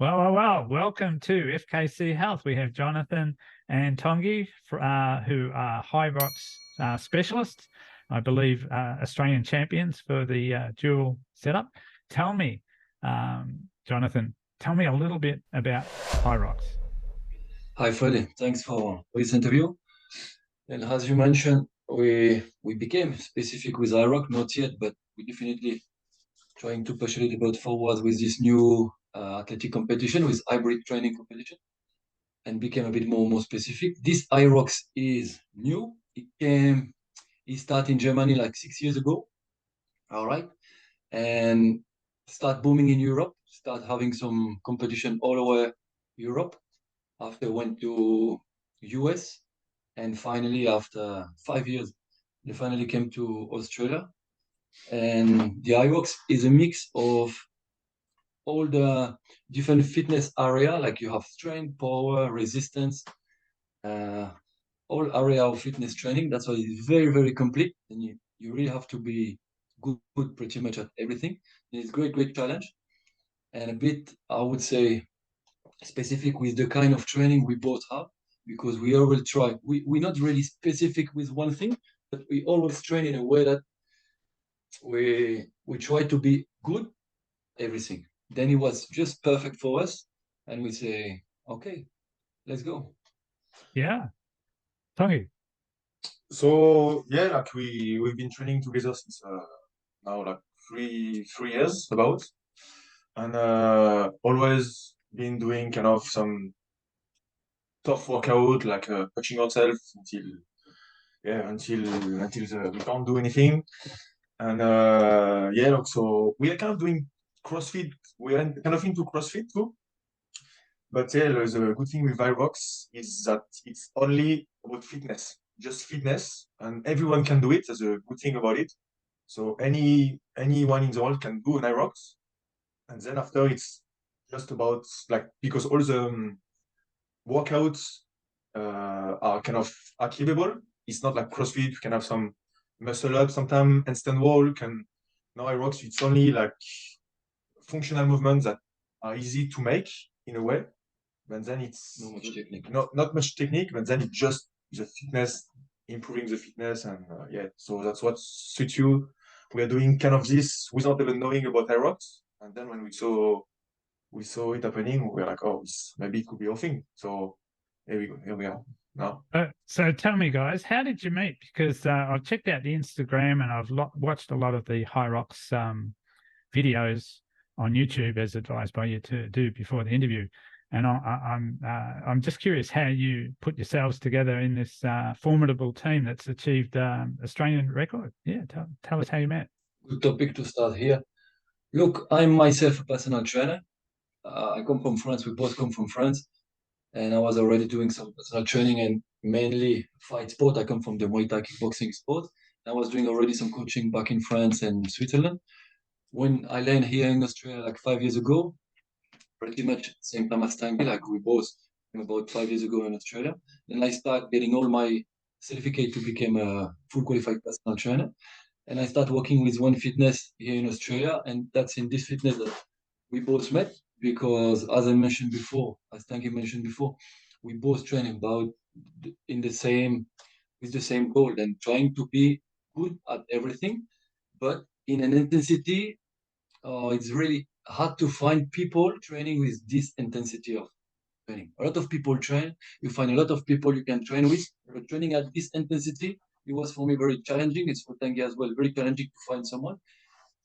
Well. Welcome to FKC Health. We have Johnathan and Tanguy, who are Hyrox specialists, I believe Australian champions for the dual setup. Tell me, Johnathan, tell me a little bit about Hyrox. Hi, Freddie. Thanks for this interview. And as you mentioned, we became specific with Hyrox, not yet, but we definitely trying to push a little bit forward with this new athletic competition, with hybrid training competition, and became a bit more specific. This Hyrox is new. It started in Germany like 6 years ago. All right, and start booming in Europe. Start having some competition all over Europe. After went to US, and finally after 5 years, they finally came to Australia. And the Hyrox is a mix of all the different fitness area, like you have strength, power, resistance, uh, all area of fitness training. That's why it's very complete, and you really have to be good pretty much at everything. And it's great challenge, and a bit, I would say, specific with the kind of training we both have, because we always try. We're not really specific with one thing, but we always train in a way that we try to be good everything. Then it was just perfect for us, and we say, okay, let's go. Yeah, Tanguy. So yeah, like we've been training together since now like three years about, and always been doing kind of some tough workout like pushing ourselves until we can't do anything, and yeah, like, so we are kind of doing CrossFit. We are kind of into CrossFit too. But yeah, the good thing with Hyrox is that it's only about fitness, just fitness, and everyone can do it. That's a good thing about it. So anyone in the world can do an Hyrox, and then after it's just about like because all the workouts are kind of achievable. It's not like CrossFit. You can have some muscle up, sometimes handstand walk, and no Hyrox. It's only like functional movements that are easy to make in a way. But then it's Not much technique. not much technique, but then it's just the fitness, improving the fitness, and yeah. So that's what suits you. We are doing kind of this without even knowing about Hyrox, and then when we saw it happening, we were like, oh, maybe it could be a thing. So here we go. Here we are now. So tell me, guys, how did you meet? Because I've checked out the Instagram and I've watched a lot of the Hyrox videos on YouTube, as advised by you to do before the interview. And I'm just curious how you put yourselves together in this formidable team that's achieved Australian record. Yeah, tell us how you met. Good topic to start here. Look, I'm myself a personal trainer. I come from France. We both come from France, and I was already doing some personal training and mainly fight sport. I come from the Muay Thai kickboxing sport. I was doing already some coaching back in France and Switzerland. When I landed here in Australia like 5 years ago, pretty much same time as Tanguy, like we both came about 5 years ago in Australia. Then I started getting all my certificate to become a full qualified personal trainer. And I started working with One Fitness here in Australia. And that's in this fitness that we both met, because as I mentioned before, as Tanguy mentioned before, we both train about in the same with the same goal and trying to be good at everything, but in an intensity, it's really hard to find people training with this intensity of training. A lot of people train, you find a lot of people you can train with, but training at this intensity, it was for me very challenging. It's for Tanguy as well, very challenging to find someone.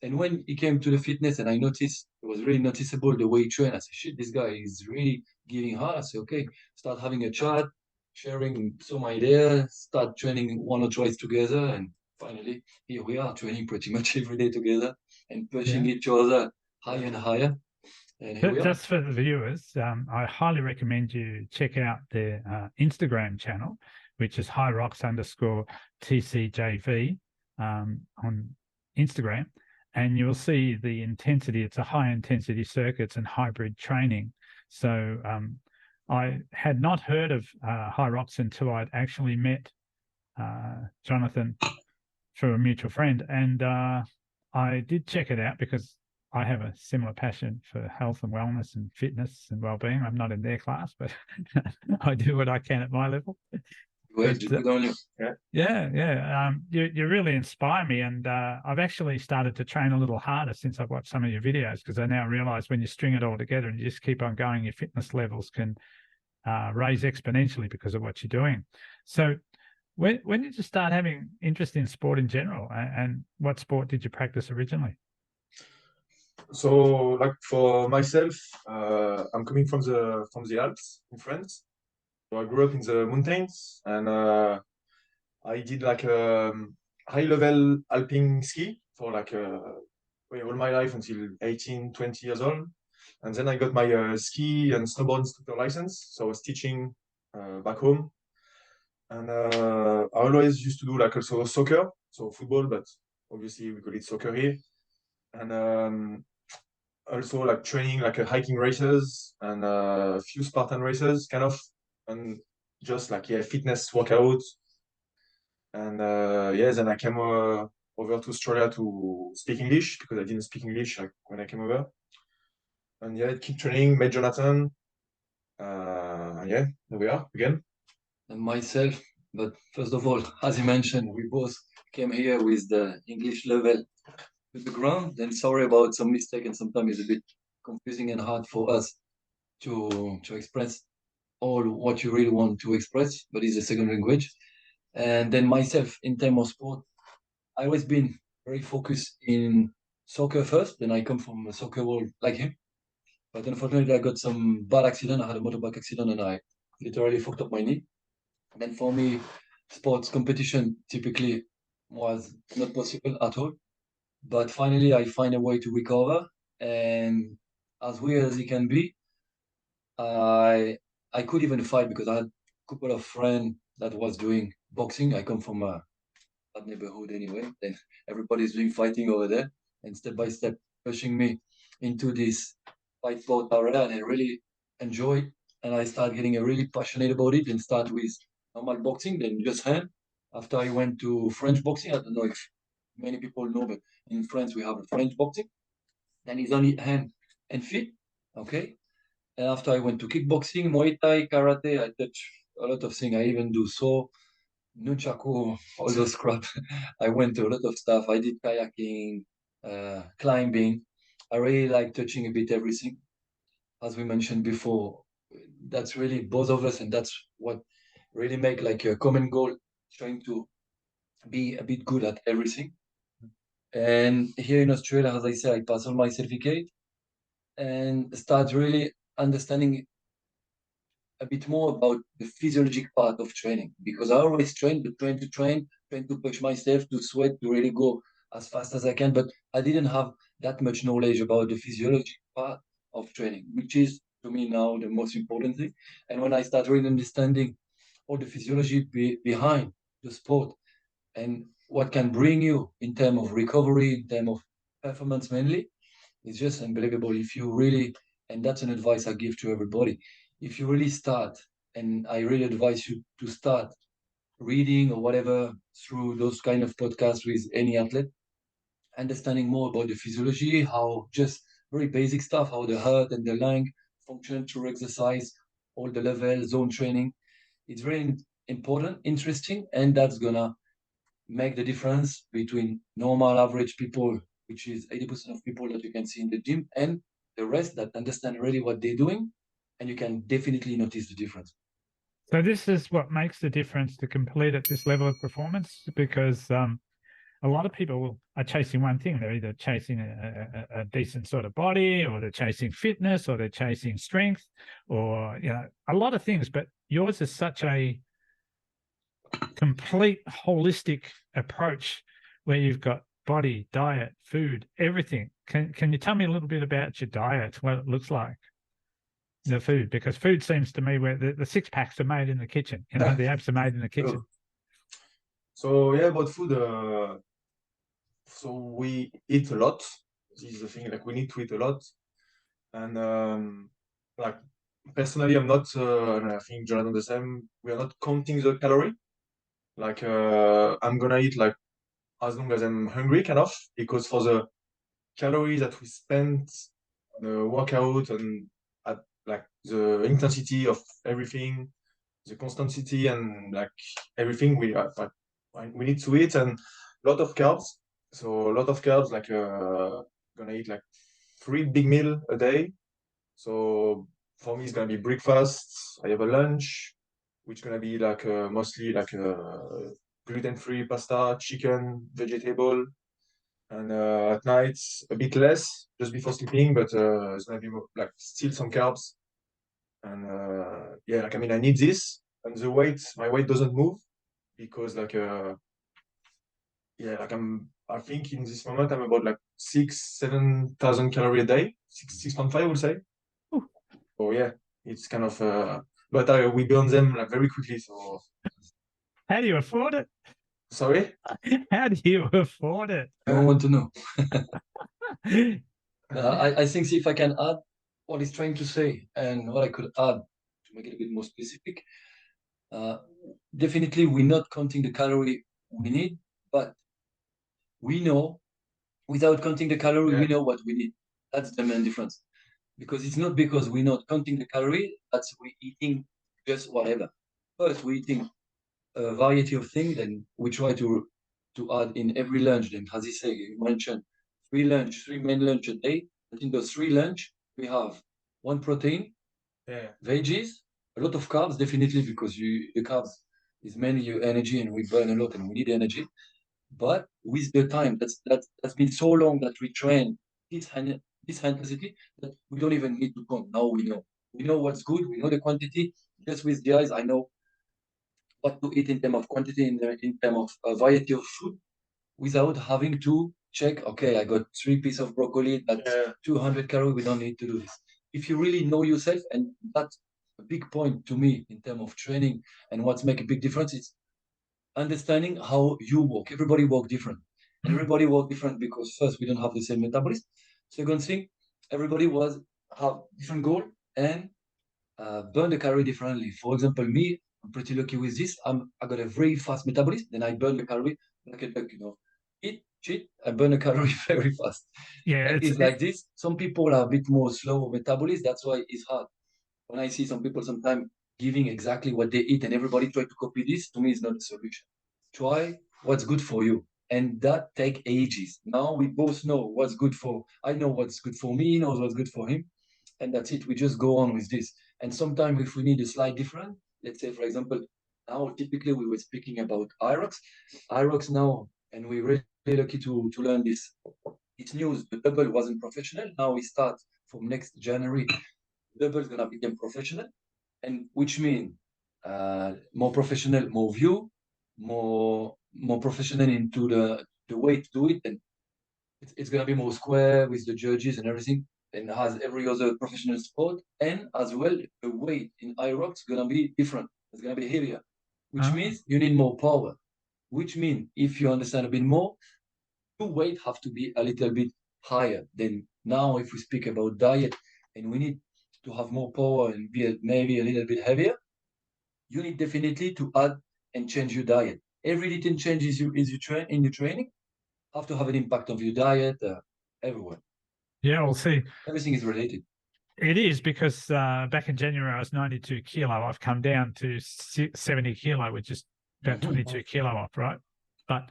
And when he came to the fitness and I noticed it was really noticeable the way he trained, I said, shit, this guy is really giving hard. I said, okay, start having a chat, sharing some ideas, start training one or twice together. And finally, here we are training pretty much every day together and pushing Yeah. each other higher and higher. And here we are. Just for the viewers, I highly recommend you check out their Instagram channel, which is Hyrox_TCJV on Instagram. And you'll see the intensity. It's a high intensity circuits and hybrid training. So I had not heard of Hyrox until I'd actually met Johnathan through a mutual friend. And I did check it out because I have a similar passion for health and wellness and fitness and well-being. I'm not in their class, but I do what I can at my level. Wait, But, good on you. yeah. You really inspire me, and I've actually started to train a little harder since I've watched some of your videos, because I now realize when you string it all together and you just keep on going, your fitness levels can raise exponentially because of what you're doing. So when did you start having interest in sport in general, and what sport did you practice originally? So, like for myself, I'm coming from the Alps in France. So I grew up in the mountains, and I did like high-level alpine ski for like all my life until 18, 20 years old. And then I got my ski and snowboard instructor license. So I was teaching back home. And I always used to do like also soccer, so football, but obviously we call it soccer here. And also like training like hiking races and a few Spartan races, kind of, and just like fitness workout. And then I came over to Australia to speak English because I didn't speak English like when I came over. And keep training, met Johnathan. And here we are again. And myself, but first of all, as you mentioned, we both came here with the English level to the ground. Then sorry about some mistake, and sometimes it's a bit confusing and hard for us to express all what you really want to express, but it's a second language. And then myself, in terms of sport, I always been very focused in soccer first. Then I come from a soccer world like him. But unfortunately, I got some bad accident. I had a motorbike accident and I literally fucked up my knee. And then for me, sports competition typically was not possible at all. But finally, I find a way to recover. And as weird as it can be, I could even fight because I had a couple of friends that was doing boxing. I come from a bad neighborhood anyway. Then everybody's doing fighting over there, and step by step pushing me into this fight sport area, and I really enjoy it. And I start getting a really passionate about it. And start with normal boxing, then just hand. After I went to French boxing, I don't know if many people know, but in France we have a French boxing. Then it's only hand and feet, okay. And after I went to kickboxing, Muay Thai, karate, I touch a lot of things. I even do so, nunchaku, all those crap. I went to a lot of stuff. I did kayaking, climbing. I really like touching a bit everything. As we mentioned before, that's really both of us, and that's what really make like a common goal, trying to be a bit good at everything. And here in Australia, as I said, I passed all my certificate and start really understanding a bit more about the physiologic part of training, because I always train, but trying to push myself to sweat to really go as fast as I can. But I didn't have that much knowledge about the physiologic part of training, which is to me now the most important thing. And when I start really understanding all the physiology behind the sport and what can bring you in terms of recovery, in terms of performance mainly, it's just unbelievable. If you really, and that's an advice I give to everybody, if you really start, and I really advise you to start reading or whatever through those kind of podcasts with any athlete, understanding more about the physiology, how just very basic stuff, how the heart and the lung function through exercise, all the level, zone training. It's very important, interesting, and that's gonna make the difference between normal average people, which is 80% of people that you can see in the gym, and the rest that understand really what they're doing, and you can definitely notice the difference. So this is what makes the difference to complete at this level of performance, because a lot of people are chasing one thing. They're either chasing a decent sort of body, or they're chasing fitness, or they're chasing strength, or a lot of things. But yours is such a complete holistic approach where you've got body, diet, food, everything. Can you tell me a little bit about your diet, what it looks like? The food, because food seems to me where the six packs are made in the kitchen. The abs are made in the kitchen. So about food, so we eat a lot. This is the thing, like we need to eat a lot. And like personally, I'm not, and I think Jonathan the same, we are not counting the calorie. Like I'm gonna eat like as long as I'm hungry, kind of, because for the calories that we spent on the workout and at like the intensity of everything, the constancy and like everything we need to eat, and a lot of carbs. So a lot of carbs, like gonna eat like 3 big meal a day. So for me, it's gonna be breakfast. I have a lunch, which gonna be like mostly like gluten-free pasta, chicken, vegetable, and at night a bit less just before sleeping, but it's gonna be more, like still some carbs. And yeah, like I mean, I need this, and my weight doesn't move because like yeah, like I think in this moment I'm about like 7,000 calories a day, 6.5, I would say. Ooh. So yeah, it's kind of but we burn them like very quickly. So How do you afford it? sorry. How do you afford it? I don't want to know. I think if I can add what he's trying to say and what I could add to make it a bit more specific, definitely we're not counting the calorie we need, but we know without counting the calorie, we know what we need. That's the main difference. Because it's not because we're not counting the calorie, that's we're eating just whatever. First, we're eating a variety of things, and we try to add in every lunch. Then, as he said, you mentioned three main lunch a day. But in those 3 lunch, we have 1 protein, veggies, a lot of carbs, definitely, because the carbs is mainly your energy, and we burn a lot, and we need energy. But with the time, that's been so long that we train this intensity that we don't even need to count. Now we know. We know what's good. We know the quantity. Just with the eyes, I know what to eat in terms of quantity, in terms of a variety of food, without having to check, okay, I got 3 pieces of broccoli, that's 200 calories, we don't need to do this. If you really know yourself, and that's a big point to me in terms of training, and what's make a big difference is understanding how you work. Everybody work different. And everybody work different because first, we don't have the same metabolism. Second thing, everybody have different goal and burn the calorie differently. For example, me, I'm pretty lucky with this. I got a very fast metabolism, then I burn the calorie like a duck, Eat, cheat, I burn the calorie very fast. Yeah, it's like this. Some people are a bit more slow metabolism. That's why it's hard. When I see some people sometimes giving exactly what they eat and everybody try to copy this, to me, is not a solution. Try what's good for you. And that take ages. Now we both know I know what's good for me, he knows what's good for him. And that's it. We just go on with this. And sometimes if we need a slight different, let's say, for example, now typically we were speaking about Hyrox. Hyrox now, and we're really lucky to learn this. It's news. The double wasn't professional. Now we start from next January. Double is gonna become professional, and which means more professional, more view, more professional into the way to do it, and it's gonna be more square with the judges and everything, and has every other professional sport, and as well the weight in Hyrox is gonna be different. It's gonna be heavier, which means you need more power. Which means if you understand a bit more, your weight have to be a little bit higher than now. If we speak about diet, and we need to have more power and be maybe a little bit heavier, you need definitely to add and change your diet. Every little change in your training have to have an impact on your diet everywhere. Yeah, we'll see. Everything is related. It is because back in January I was 92 kilo. I've come down to 70 kilo, which is about 22 kilo off, right? But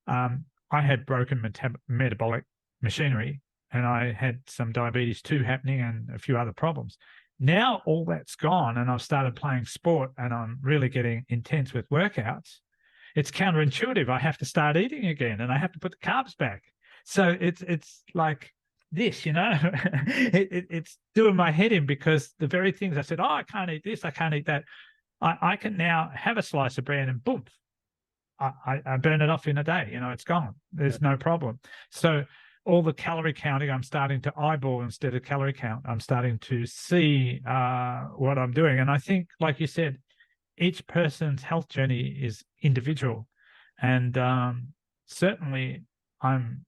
I had broken metabolic machinery, and I had some diabetes 2 happening and a few other problems. Now all that's gone, and I've started playing sport, and I'm really getting intense with workouts. It's counterintuitive. I have to start eating again, and I have to put the carbs back. So it's like this, it's doing my head in, because the very things I said, I can't eat this, I can't eat that, I can now have a slice of bread and boom, I burn it off in a day. It's gone. There's no problem. So all the calorie counting, I'm starting to eyeball instead of calorie count. I'm starting to see what I'm doing. And I think, like you said, each person's health journey is individual. And certainly I'm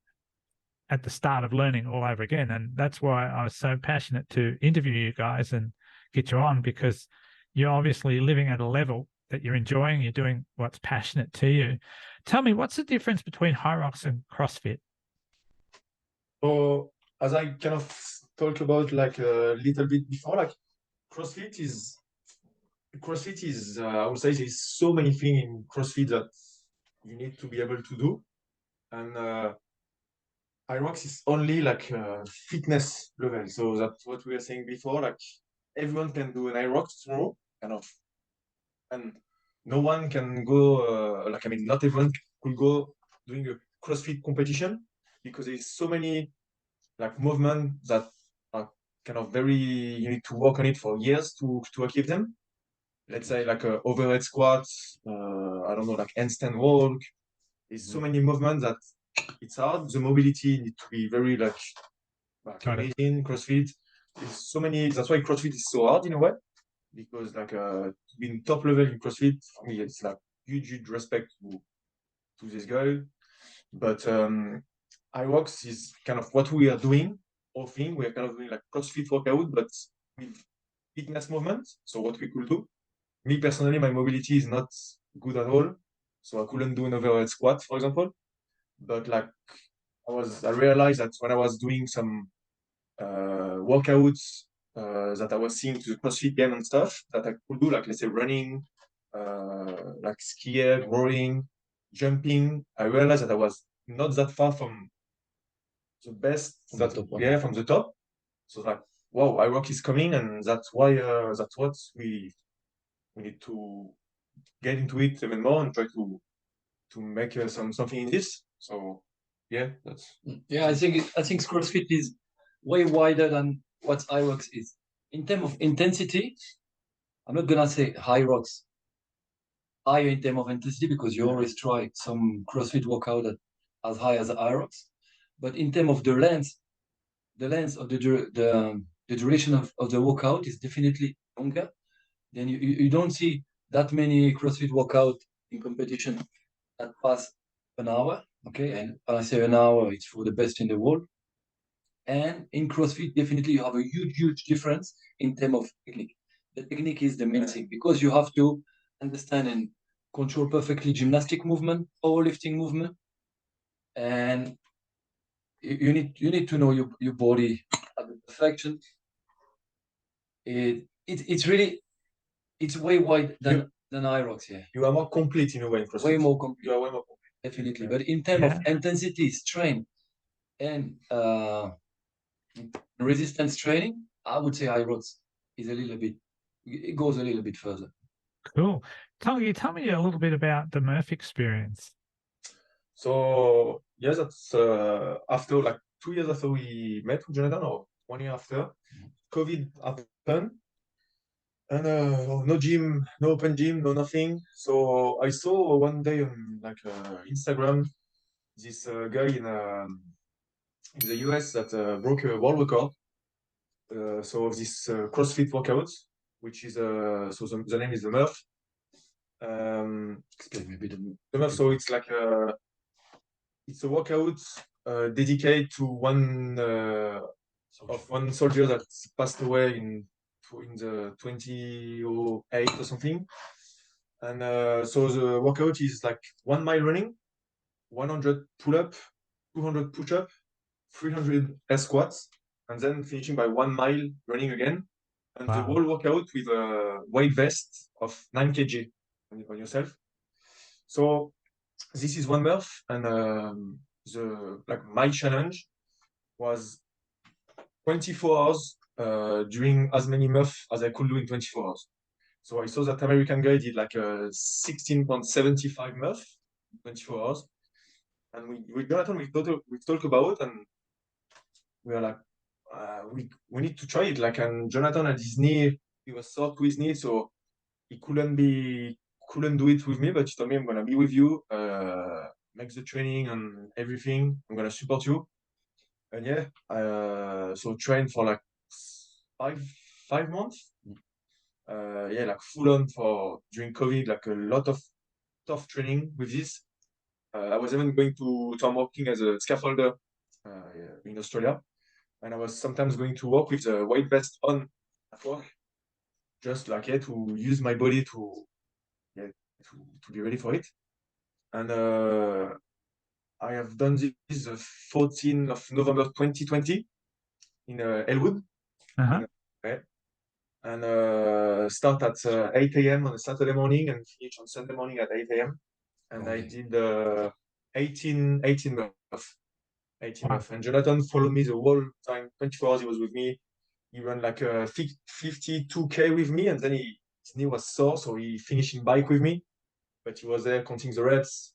at the start of learning all over again. And that's why I was so passionate to interview you guys and get you on, because you're obviously living at a level that you're enjoying. You're doing what's passionate to you. Tell me, what's the difference between Hyrox and CrossFit? So as I kind of talked about like a little bit before, like CrossFit is I would say there's so many things in CrossFit that you need to be able to do, and Hyrox is only like fitness level. So that's what we were saying before. Like everyone can do an Hyrox tomorrow, kind of, and no one can go. Like I mean, not everyone could go doing a CrossFit competition because there's so many like movements that are kind of very. You need to work on it for years to achieve them. Let's say like overhead squats. I don't know, like handstand walk. There's so many movements that it's hard. The mobility need to be very like Got it. amazing. CrossFit is so many. That's why CrossFit is so hard in a way because like to be in top level in CrossFit for me it's like huge respect to this guy. But iWorks is kind of what we are doing. Whole thing we are kind of doing like CrossFit workout, but with fitness movement. So what we could do. Me personally, my mobility is not good at all, so I couldn't do an overhead squat, for example. But like I realized that when I was doing some workouts that I was seeing to the CrossFit game and stuff that I could do, like let's say running, like skiing, rowing, jumping. I realized that I was not that far from the best from the top. So like, wow, iRock is coming, and that's why that's what we need to get into it even more and try to make something in this. So yeah, that's I think CrossFit is way wider than what Hyrox is. In terms of intensity, I'm not gonna say Hyrox higher in terms of intensity because you always try some CrossFit workout that as high as Hyrox. But in terms of the length of the duration of the workout is definitely longer. Then you don't see that many CrossFit workout in competition that pass an hour. Okay, and when I say an hour, it's for the best in the world. And in CrossFit, definitely you have a huge difference in terms of technique. The technique is the main thing because you have to understand and control perfectly gymnastic movement, powerlifting movement, and you need to know your body at the perfection. It's really way wide than Hyrox. Yeah, you are more complete in a way in CrossFit. way more complete. You are way more complete. Definitely, but in terms of intensity, strength, and resistance training, I would say Hyrox is it goes a little bit further. Cool. Tell me a little bit about the Murph experience. So yes, that's after like 2 years after we met with Johnathan, or 1 year after, COVID happened, and no gym, no open gym, no nothing. So I saw one day on like Instagram this guy in the US that broke a world record. So of this CrossFit workout, which is so the name is the Murph. Explain maybe The Murph. So it's like it's a workout dedicated to one soldier that passed away in the 2008 or something. And so the workout is like 1 mile running, 100 pull-up, 200 push-up, 300 S squats, and then finishing by 1 mile running again. And the whole workout with a weight vest of 9 kg on yourself. So this is one Murph, and my challenge was 24 hours during as many Murph as I could do in 24 hours. So I saw that American guy did like a 16.75 Murph in 24 hours. And with Johnathan, we talk about, and we are like, we need to try it. Like, and Johnathan had his knee, he was sore to his knee, so he couldn't do it with me, but he told me, I'm gonna be with you, make the training and everything. I'm gonna support you. And yeah, so train for like 5 months. Yeah, like full on for during COVID, like a lot of tough training with this. I was even going to I'm working as a scaffolder in Australia, and I was sometimes going to work with the weight vest on at work, just like to use my body to be ready for it. And I have done this 14th of November 2020 in Elwood. Uh-huh. And start at 8 a.m. on a Saturday morning and finish on Sunday morning at 8 a.m. And I did 18 months. 18 Wow. months. And Johnathan followed me the whole time, 24 hours he was with me. He ran like 52K with me, and then his knee was sore, so he finished in bike with me. But he was there counting the reps,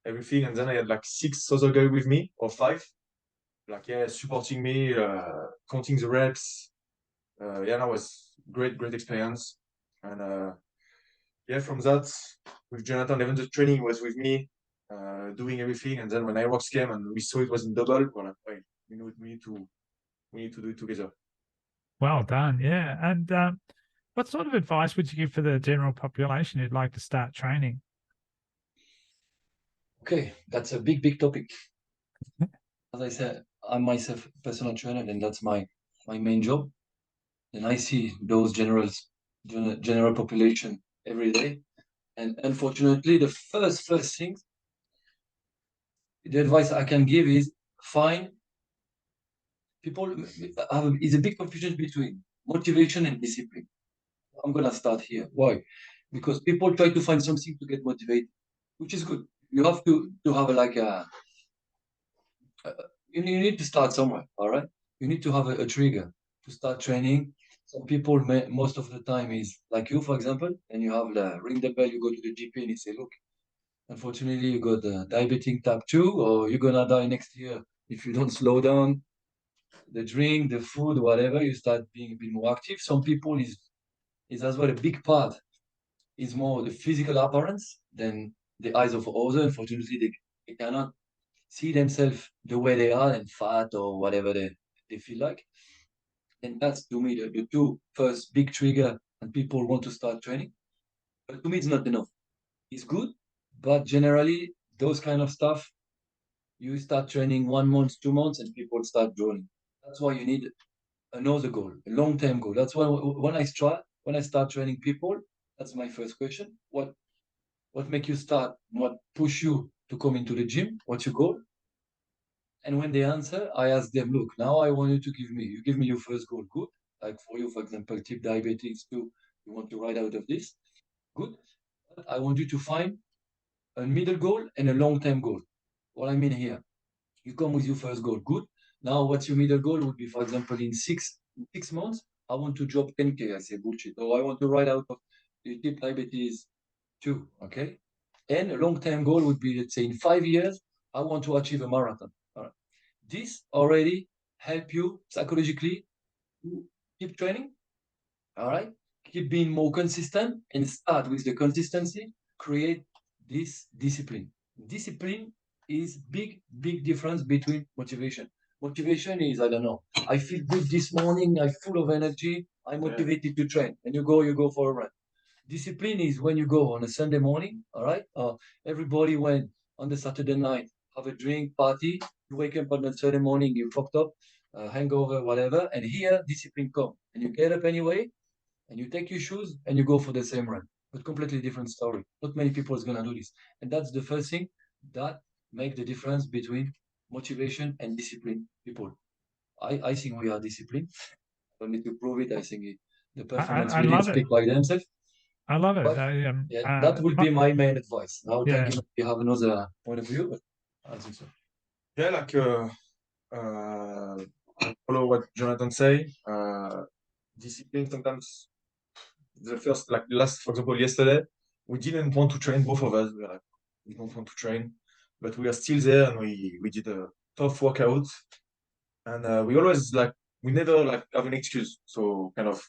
everything. And then I had like 6 other guys with me, or 5, like, yeah, supporting me, counting the reps. Yeah, that was great experience. And yeah, from that, with Johnathan, even the training was with me, doing everything. And then when Hyrox came and we saw it was in double, we're like, wait, we need to do it together. Well done. Yeah. And what sort of advice would you give for the general population who'd like to start training? Okay, that's a big topic. As I said, I'm myself a personal trainer, and that's my main job. And I see those general population every day. And unfortunately, the first thing, the advice I can give is find people is a big confusion between motivation and discipline. I'm gonna start here. Why? Because people try to find something to get motivated, which is good. You have to have you need to start somewhere. All right. You need to have a trigger to start training. Some people most of the time is like you, for example, and you have the ring the bell. You go to the GP and you say, look, unfortunately, you got diabetic type 2, or you're gonna die next year if you don't slow down the drink, the food, whatever. You start being a bit more active. Some people is as well a big part is more the physical appearance than the eyes of others. Unfortunately, they cannot see themselves the way they are and fat or whatever they feel like. And that's to me the two first big trigger, and people want to start training. But to me, it's not enough. It's good, but generally those kind of stuff, you start training 1 month, 2 months, and people start drowning. That's why you need another goal, a long-term goal. That's why when I start training people, that's my first question. What make you start? What push you to come into the gym? What's your goal? And when they answer, I ask them, look, now I want you to give me your first goal. Good. Like for you, for example, type diabetes 2, you want to ride out of this. Good. But I want you to find a middle goal and a long-term goal. What I mean here, you come with your first goal. Good. Now, what's your middle goal would be, for example, in 6 months, I want to drop 10K. I say bullshit. Or I want to ride out of the type diabetes 2. Okay. And a long-term goal would be, let's say, in 5 years, I want to achieve a marathon. All right. This already help you psychologically to keep training. All right. Keep being more consistent and start with the consistency. Create this discipline. Discipline is big difference between motivation. Motivation is, I don't know, I feel good this morning, I'm full of energy, I'm motivated to train. And you go for a run. Discipline is when you go on a Sunday morning, all right? Everybody went on the Saturday night, have a drink, party. You wake up on the Sunday morning, you fucked up, hangover, whatever. And here, discipline come. And you get up anyway, and you take your shoes, and you go for the same run. But completely different story. Not many people is going to do this. And that's the first thing that make the difference between motivation and discipline people. I think we are disciplined. I don't need to prove it. I think the performance I really love it. speak by themselves. I love it. But that would be my main advice. Now, Yeah. Tanguy, you have another point of view, but I think so. Yeah, like follow what Johnathan say. Discipline sometimes. The first, like last, for example, yesterday, we didn't want to train. Both of us, we were like, we don't want to train, but we are still there, and we did a tough workout. And we always like, we never like have an excuse. So kind of,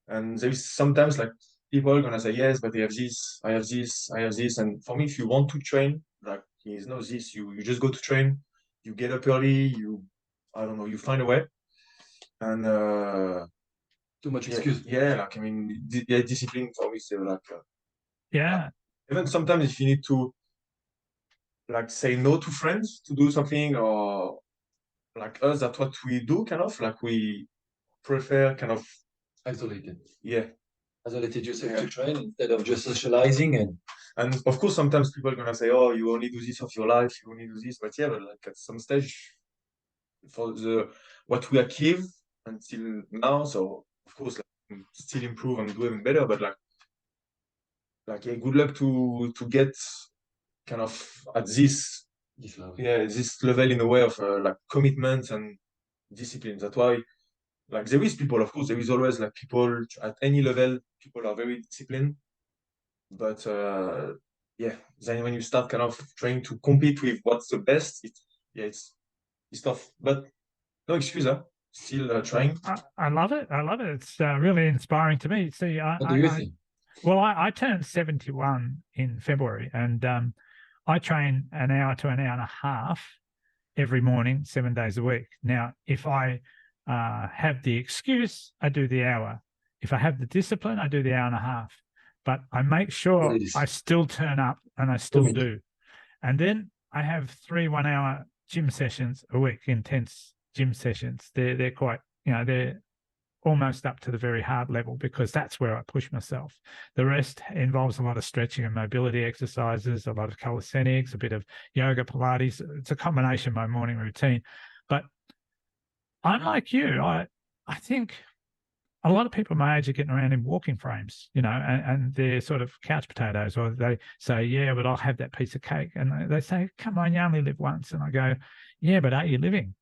and there is sometimes like people are gonna say yes, but I have this, I have this, I have this. And for me, if you want to train, like there's no this, you just go to train, you get up early, I don't know, you find a way. And Too much excuse. Yeah, like I mean, discipline for me, so like Yeah. even sometimes if you need to like say no to friends to do something, or like us, that's what we do, kind of like we prefer kind of Isolated. Yeah. isolated yourself to train instead of just socializing. And of course, sometimes people are gonna say, "Oh, you only do this of your life. You only do this." But yeah, but like at some stage, for what we achieve until now, so of course, like, still improve and do even better. But yeah, good luck to get kind of at this level in a way of like commitment and discipline. That's why, like, there is people, of course, there is always like people at any level, people are very disciplined. But yeah, then when you start kind of trying to compete with what's the best, it's tough. But no excuse, huh? Still trying. I love it. I love it. It's really inspiring to me. See, what do you think? Well, I turned 71 in February, and I train an hour to an hour and a half every morning, 7 days a week. Now, if I have the excuse, I do the hour. If I have the discipline, I do the hour and a half. But I make sure I still turn up, and I still do. And then I have 3 1-hour gym sessions a week, intense gym sessions. They're quite, they're almost up to the very hard level, because that's where I push myself. The rest involves a lot of stretching and mobility exercises, a lot of calisthenics, a bit of yoga, Pilates. It's a combination of my morning routine. But I'm like you. I think a lot of people my age are getting around in walking frames, and they're sort of couch potatoes, or they say, yeah, but I'll have that piece of cake. And they say, come on, you only live once. And I go, yeah, but are you living?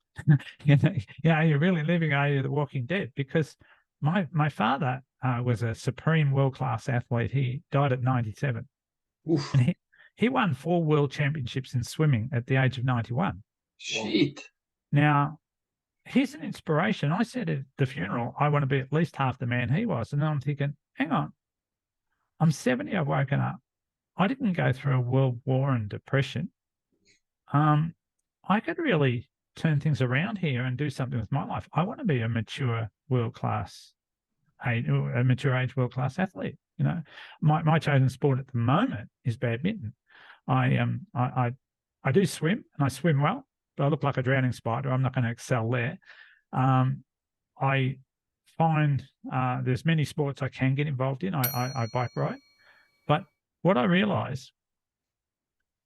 Are you really living? Are you the walking dead? Because my father was a supreme world-class athlete. He died at 97. Oof. And he won 4 world championships in swimming at the age of 91. Shit. Now, he's an inspiration. I said at the funeral, I want to be at least half the man he was. And then I'm thinking, hang on, I'm 70, I've woken up. I didn't go through a world war and depression. I could really turn things around here and do something with my life. I want to be a mature world-class world-class athlete. My chosen sport at the moment is badminton. I do swim, and I swim well, but I look like a drowning spider. I'm not going to excel there. I find there's many sports I can get involved in. I bike ride. But what I realize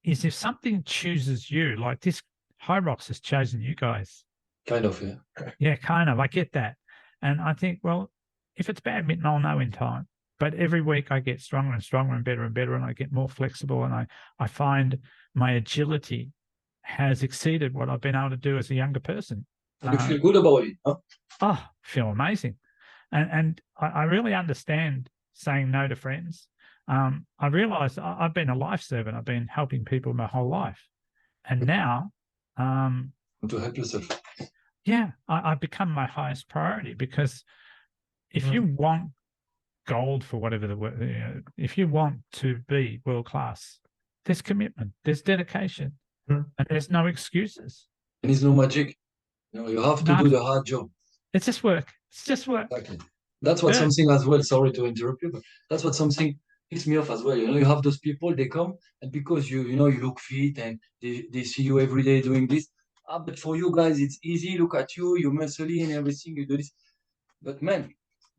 is if something chooses you, like this Hyrox has chosen you guys. Kind of, yeah. Yeah, kind of. I get that. And I think, well, if it's badminton, I'll know in time. But every week I get stronger and stronger and better, and I get more flexible, and I find my agility has exceeded what I've been able to do as a younger person. And you feel good about it, huh? Oh, feel amazing. And I really understand saying no to friends. I realized I've been a life servant. I've been helping people my whole life. And now... to help yourself. Yeah, I've become my highest priority, because if you want gold for whatever if you want to be world class, there's commitment, there's dedication, and there's no excuses. And it's no magic. You have to do the hard job. It's just work. It's just work. Exactly. That's what something as well. Sorry to interrupt you, but that's what something pissed me off as well. You have those people, they come, and because you look fit and they see you every day doing this. But for you guys, it's easy. Look at you, you're muscly and everything, you do this. But man,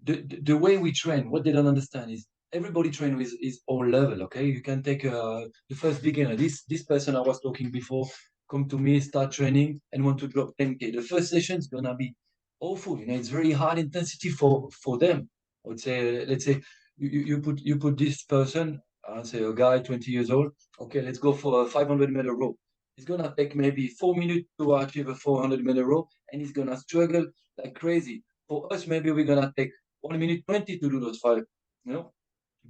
the way we train, what they don't understand is everybody train with his own level, okay? You can take the first beginner. This person I was talking before, come to me, start training, and want to drop 10K. The first session is going to be awful. It's very hard intensity for them. I would say, let's say, you put this person, I'll say a guy, 20 years old. Okay, let's go for a 500-meter row. It's going to take maybe 4 minutes to achieve a 400-meter row, and he's going to struggle like crazy. For us, maybe we're going to take 1 minute 20 to do those 5,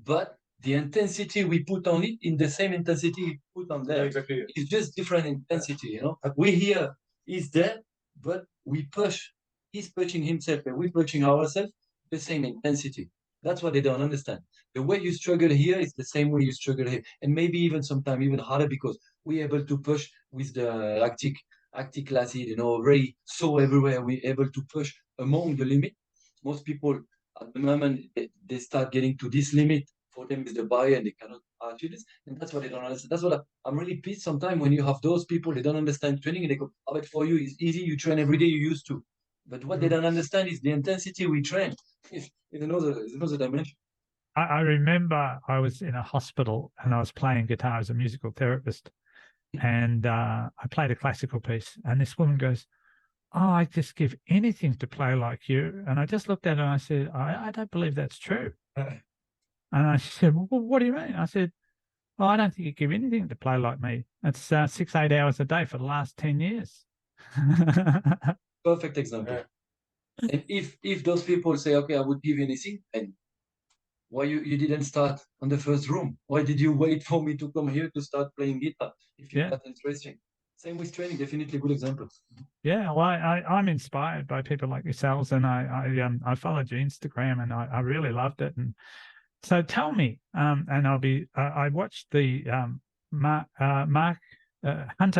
But the intensity we put on it, in the same intensity we put on there. Yeah, exactly. It's just different intensity, We here, he's there, but we push. He's pushing himself, and we're pushing ourselves the same intensity. That's what they don't understand. The way you struggle here is the same way you struggle here. And maybe even sometimes even harder, because we're able to push with the lactic acid, very so everywhere. We're able to push among the limit. Most people at the moment, they start getting to this limit. For them is the barrier, and they cannot achieve this. And that's what they don't understand. That's what I'm really pissed sometimes when you have those people, they don't understand training, and they go, but for you, it's easy. You train every day, you used to. But what they don't understand is the intensity we train is another dimension. I remember I was in a hospital and I was playing guitar as a musical therapist, and I played a classical piece, and this woman goes, "Oh, I just give anything to play like you." And I just looked at her and I said, I don't believe that's true. And I said, "Well, what do you mean?" I said, "Well, I don't think you give anything to play like me. It's 6-8 hours a day for the last 10 years. Perfect example. And if those people say, okay, I would give anything, and why you didn't start on the first room? Why did you wait for me to come here to start playing guitar if you're not interesting? Same with training, definitely good example. Yeah, well, I'm inspired by people like yourselves, and I followed your Instagram, and I really loved it. And so tell me, and I watched the Hunter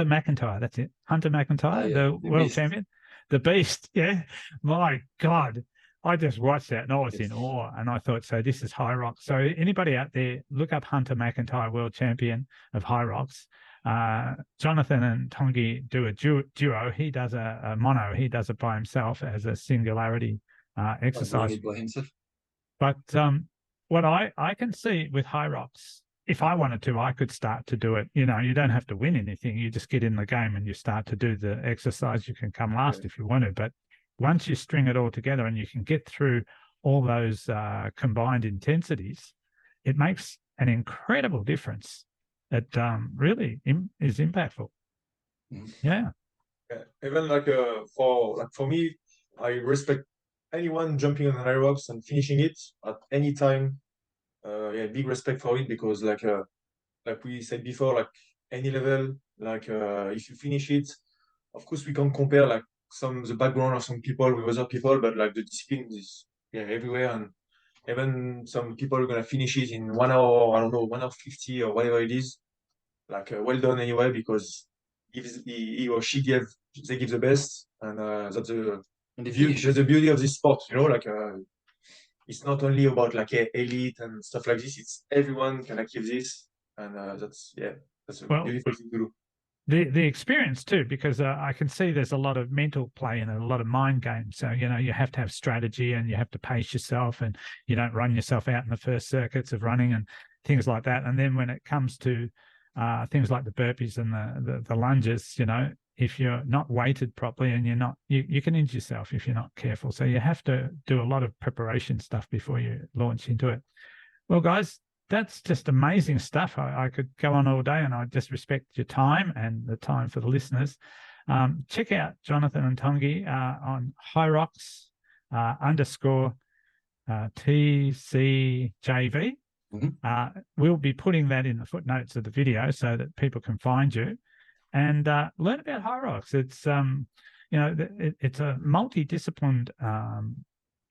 McIntyre. That's it, Hunter McIntyre, the world beast. champion, the beast. Yeah, my God, I just watched that and I was in awe. And I thought, so this is Hyrox. So anybody out there, look up Hunter McIntyre, world champion of Hyrox. Johnathan and Tanguy do a duo. He does a mono. He does it by himself as a singularity exercise. By himself. But what I can see with Hyrox, if I wanted to, I could start to do it. You know, you don't have to win anything. You just get in the game and you start to do the exercise. You can come last if you want to. But once you string it all together and you can get through all those combined intensities, it makes an incredible difference. It really is impactful. Yeah. Even for me, I respect anyone jumping on an Hyrox and finishing it at any time. Big respect for it, because like we said before, like any level, if you finish it, of course we can't compare like the background of some people with other people, but like the discipline is everywhere, and even some people are gonna finish it in 1 hour, I don't know, 1 hour 50 or whatever it is. Like well done anyway, because he or she they give the best, and that's the beauty of this sport, you know, like it's not only about like elite and stuff like this, it's everyone can achieve this, and that's a beautiful thing to do. The experience too, because I can see there's a lot of mental play and a lot of mind games. So, you know, you have to have strategy and you have to pace yourself, and you don't run yourself out in the first circuits of running and things like that. And then when it comes to things like the burpees and the lunges, you know, if you're not weighted properly and you can injure yourself if you're not careful. So you have to do a lot of preparation stuff before you launch into it. Well, guys, that's just amazing stuff. I could go on all day, and I just respect your time and the time for the listeners. Check out Johnathan and Tanguy on Hyrox _TCJV. We'll be putting that in the footnotes of the video so that people can find you and learn about Hyrox. It's it's a multidisciplined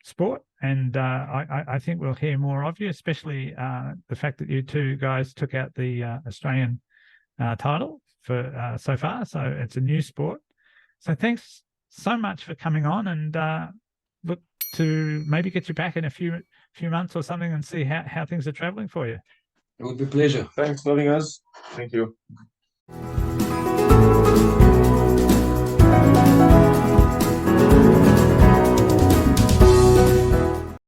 sport, and I think we'll hear more of you, especially the fact that you two guys took out the Australian title for so far. So it's a new sport. So thanks so much for coming on, and look to maybe get you back in a few months or something and see how things are traveling for you. It would be a pleasure. Thanks for having us. Thank you.